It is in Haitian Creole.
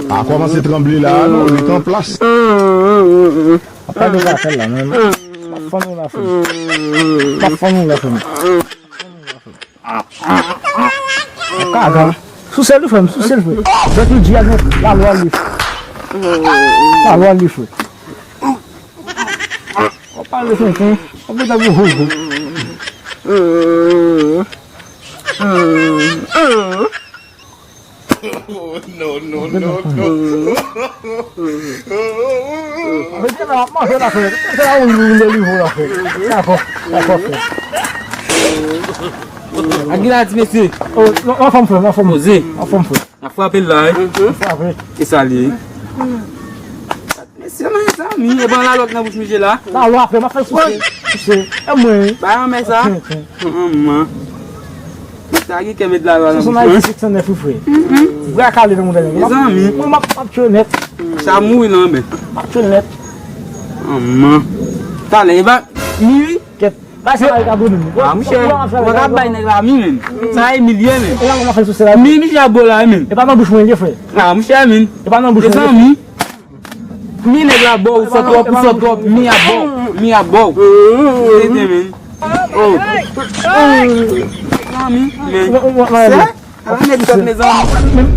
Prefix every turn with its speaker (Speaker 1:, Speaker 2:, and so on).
Speaker 1: A commencé à trembler là, non, il est en place.
Speaker 2: Pas de la faire là, même. Pas de la faire. Pas de la faire. Caga. Sous-celle de femme, sous-celle de femme. Je te dis à la loi lui. La loi lui fait. On parle de ça, on peut d'abord.
Speaker 1: No.
Speaker 3: Aqui lá, monsieur.
Speaker 2: On forme.
Speaker 3: Osé.
Speaker 2: On forme.
Speaker 3: On frappe là. Et ça ali. Monsieur, mais ça, mi, et ben là, l'autre n'a pas bougé là.
Speaker 2: La loi fait, m'a fait souci. É mãe.
Speaker 3: Bah, mais ça. Maman. Ça aqui quer mettre la loi.
Speaker 2: Isso não é isso que você não é fui. Vai a calha no mundo ali.
Speaker 3: Mes amis.
Speaker 2: Uma patinete.
Speaker 3: Ça mouille non mais.
Speaker 2: Patinete.
Speaker 3: Maman. Tá lá, va. Mi.
Speaker 2: Vai ser aí cabelo.
Speaker 3: Ah, Michel. On va pas aller là, mi. Ça est million.
Speaker 2: Et là on va faire souci là.
Speaker 3: Mi, Michel bola mi.
Speaker 2: Et pas dans bouche moi il fait.
Speaker 3: Ah, Michel mi.
Speaker 2: Et pas dans bouche.
Speaker 3: Mes amis. Mi nèg la bo, so trop, mi a bo. Oh. Ami, mais. C'est? On est mes amis.